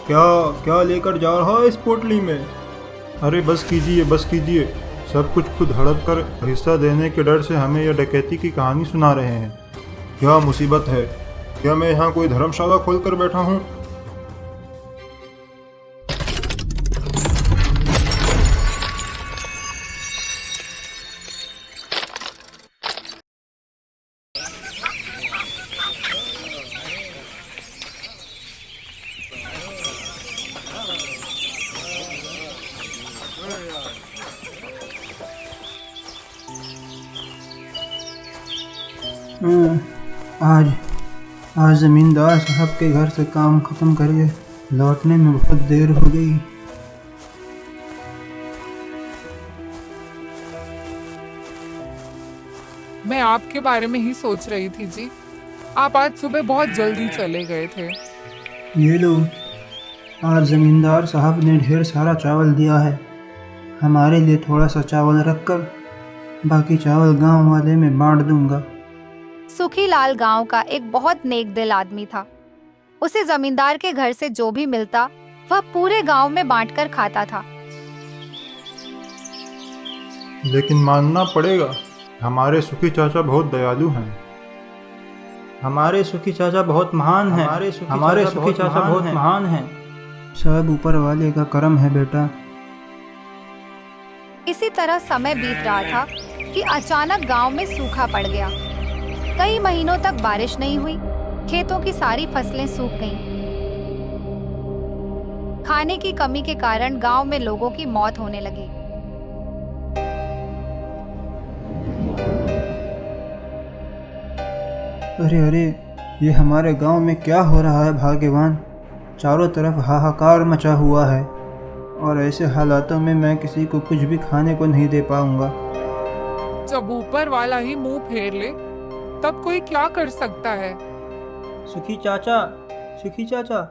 क्या क्या लेकर जा रहा है इस पोटली में? अरे बस कीजिए, बस कीजिए। सब कुछ खुद हड़प कर हिस्सा देने के डर से हमें यह डकैती की कहानी सुना रहे हैं। क्या मुसीबत है? क्या मैं यहाँ कोई धर्मशाला खोलकर बैठा हूँ? आज आज ज़मींदार साहब के घर से काम ख़त्म करके लौटने में बहुत देर हो गई। मैं आपके बारे में ही सोच रही थी जी। आप आज सुबह बहुत जल्दी चले गए थे। ये लो, आज ज़मींदार साहब ने ढेर सारा चावल दिया है। हमारे लिए थोड़ा सा चावल रखकर बाकी चावल गांव वाले में बांट दूंगा। सुखीलाल गांव का एक बहुत नेक दिल आदमी था। उसे जमींदार के घर से जो भी मिलता वह पूरे गांव में बांटकर खाता था। लेकिन मानना पड़ेगा, हमारे सुखी चाचा बहुत दयालु हैं। हमारे सुखी चाचा बहुत महान हैं। हमारे सुखी चाचा बहुत महान हैं। सब ऊपर वाले का करम है बेटा। इसी तरह समय बीत रहा था कि अचानक गांव में सूखा पड़ गया। कई महीनों तक बारिश नहीं हुई। खेतों की सारी फसलें सूख गईं। खाने की कमी के कारण गांव में लोगों की मौत होने लगी। अरे अरे, ये हमारे गांव में क्या हो रहा है भाग्यवान। चारों तरफ हाहाकार मचा हुआ है और ऐसे हालातों में मैं किसी को कुछ भी खाने को नहीं दे पाऊंगा। जब ऊपर वाला ही मुंह फेर ले तब कोई क्या कर सकता है। सुखी चाचा, सुखी चाचा।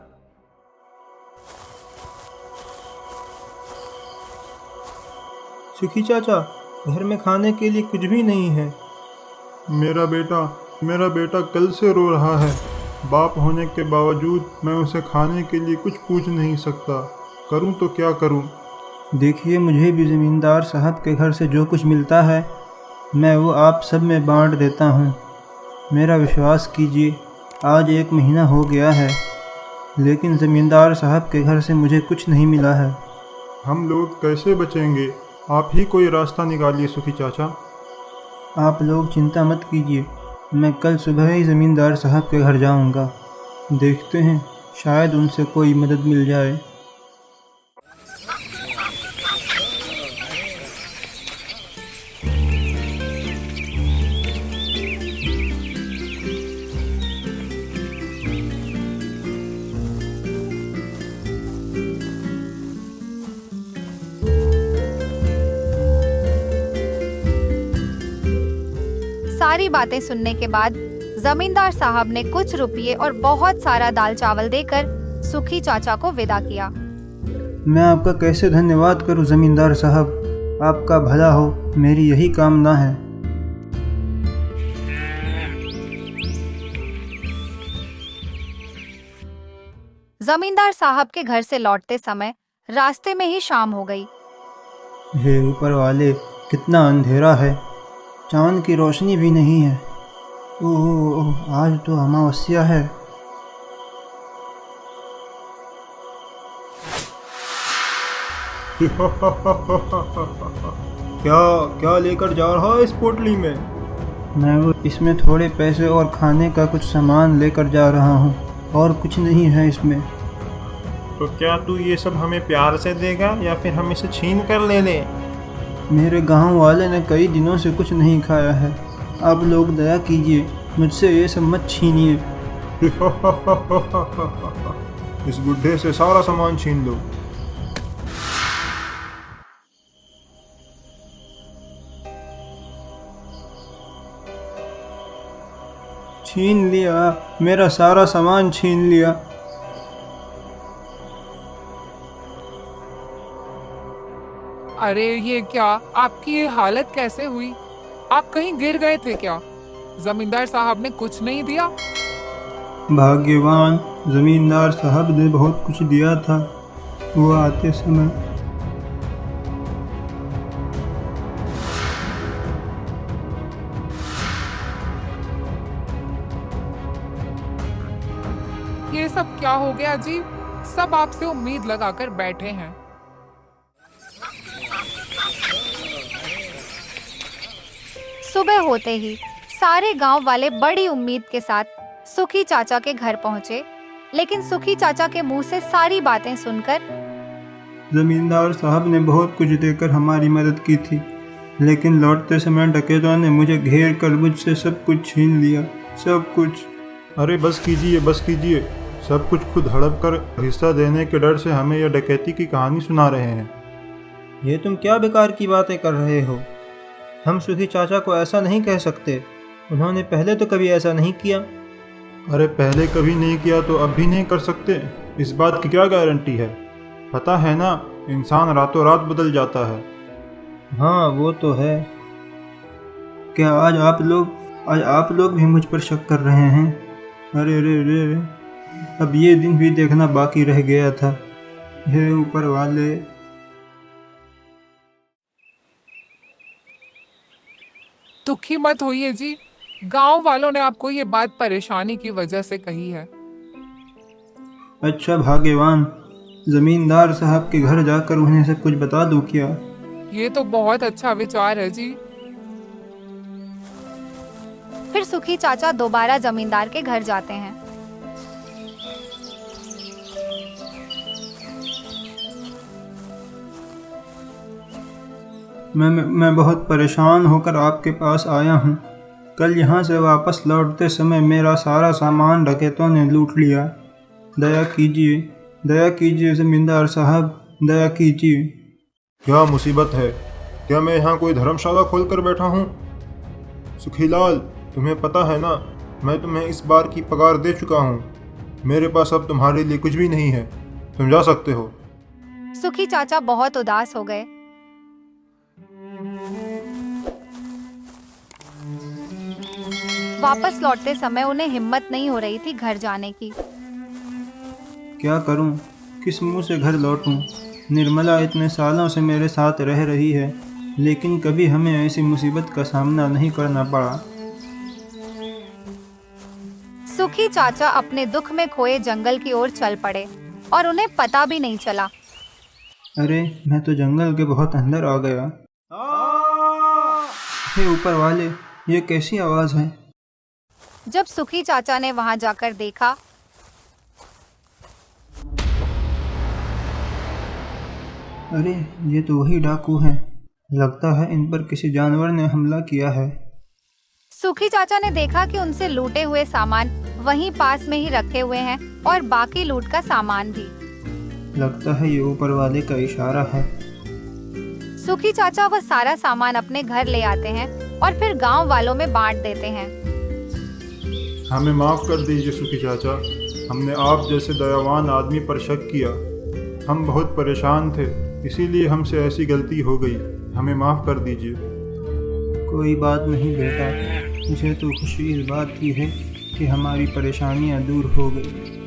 सुखी चाचा, घर में खाने के लिए कुछ भी नहीं है। मेरा बेटा कल से रो रहा है। बाप होने के बावजूद मैं उसे खाने के लिए कुछ पूछ नहीं सकता। करूं तो क्या करूं? देखिए, मुझे भी ज़मींदार साहब के घर से जो कुछ मिलता है मैं वो आप सब में बांट देता हूँ। मेरा विश्वास कीजिए, आज 1 महीना हो गया है लेकिन ज़मींदार साहब के घर से मुझे कुछ नहीं मिला है। हम लोग कैसे बचेंगे? आप ही कोई रास्ता निकालिए सुखी चाचा। आप लोग चिंता मत कीजिए, मैं कल सुबह ही ज़मींदार साहब के घर जाऊंगा। देखते हैं, शायद उनसे कोई मदद मिल जाए। सारी बातें सुनने के बाद जमींदार साहब ने कुछ रुपये और बहुत सारा दाल चावल देकर सुखी चाचा को विदा किया। मैं आपका कैसे धन्यवाद करूं ज़मींदार साहब। आपका भला हो, मेरी यही कामना है। जमींदार साहब के घर से लौटते समय रास्ते में ही शाम हो गई। हे ऊपर वाले, कितना अंधेरा है, चांद की रोशनी भी नहीं है। ओह, आज तो अमावस्या है। क्या क्या लेकर जा रहा है इस पोटली में? मैं वो इसमें थोड़े पैसे और खाने का कुछ सामान लेकर जा रहा हूँ, और कुछ नहीं है इसमें। तो क्या तू ये सब हमें प्यार से देगा या फिर हम इसे छीन कर ले लें? मेरे गांव वाले ने कई दिनों से कुछ नहीं खाया है। आप लोग दया कीजिए, मुझसे ये सब मत छीनिए। इस बुढ़े से सारा सामान छीन लो। छीन लिया, मेरा सारा सामान छीन लिया। अरे ये क्या, आपकी ये हालत कैसे हुई? आप कहीं गिर गए थे क्या? जमींदार साहब ने कुछ नहीं दिया? भाग्यवान ज़मींदार साहब ने बहुत कुछ दिया था। वो आते समय ये सब क्या हो गया जी? सब आपसे उम्मीद लगाकर बैठे हैं। सुबह होते ही सारे गांव वाले बड़ी उम्मीद के साथ सुखी चाचा के घर पहुंचे, लेकिन सुखी चाचा के मुंह से सारी बातें सुनकर ज़मींदार साहब ने बहुत कुछ देकर हमारी मदद की थी, लेकिन लौटते समय डकैतों ने मुझे घेर कर मुझसे सब कुछ छीन लिया, सब कुछ। अरे बस कीजिए, सब कुछ खुद हड़प कर हिस्सा देने के डर से हमें यह डकैती की कहानी सुना रहे हैं। ये तुम क्या बेकार की बातें कर रहे हो? हम सुखी चाचा को ऐसा नहीं कह सकते। उन्होंने पहले तो कभी ऐसा नहीं किया। अरे पहले कभी नहीं किया तो अब भी नहीं कर सकते? इस बात की क्या गारंटी है? पता है ना, इंसान रातों रात बदल जाता है। हाँ वो तो है। क्या आज आप लोग भी मुझ पर शक कर रहे हैं? अरे रे रे रे, अब ये दिन भी देखना बाकी रह गया था। हे ऊपर वाले। दुखी मत होइए जी, गांव वालों ने आपको ये बात परेशानी की वजह से कही है। अच्छा भाग्यवान, जमींदार साहब के घर जाकर उन्हें सब कुछ बता दूं क्या? ये तो बहुत अच्छा विचार है जी। फिर सुखी चाचा दोबारा जमींदार के घर जाते हैं। मैं बहुत परेशान होकर आपके पास आया हूँ। कल यहाँ से वापस लौटते समय मेरा सारा सामान डकैतों ने लूट लिया। दया कीजिए जमींदार साहब, दया कीजिए। क्या मुसीबत है? क्या मैं यहाँ कोई धर्मशाला खोल कर बैठा हूँ? सुखीलाल, तुम्हें पता है ना, मैं तुम्हें इस बार की पगार दे चुका हूँ। मेरे पास अब तुम्हारे लिए कुछ भी नहीं है, तुम जा सकते हो। सुखी चाचा बहुत उदास हो गए। वापस लौटते समय उन्हें हिम्मत नहीं हो रही थी घर जाने की। क्या करूं? किस मुंह से घर लौटूं? निर्मला इतने सालों से मेरे साथ रह रही है, लेकिन कभी हमें ऐसी मुसीबत का सामना नहीं करना पड़ा। सुखी चाचा अपने दुख में खोए जंगल की ओर चल पड़े और उन्हें पता भी नहीं चला। अरे मैं तो जंगल के बहुत अंदर आ गया। हे ऊपर वाले, ये कैसी आवाज़ है? जब सुखी चाचा ने वहां जाकर देखा अरे ये तो वही डाकू हैं। लगता है इन पर किसी जानवर ने हमला किया है। सुखी चाचा ने देखा कि उनसे लूटे हुए सामान वहीं पास में ही रखे हुए हैं और बाकी लूट का सामान भी। लगता है ये ऊपर वाले का इशारा है। सुखी चाचा वह सारा सामान अपने घर ले आते हैं और फिर गांव वालों में बांट देते हैं। हमें माफ़ कर दीजिए सुखी चाचा, हमने आप जैसे दयावान आदमी पर शक किया। हम बहुत परेशान थे, इसीलिए हमसे ऐसी गलती हो गई। हमें माफ़ कर दीजिए। कोई बात नहीं बेटा, मुझे तो खुशी इस बात की है कि हमारी परेशानियां दूर हो गई।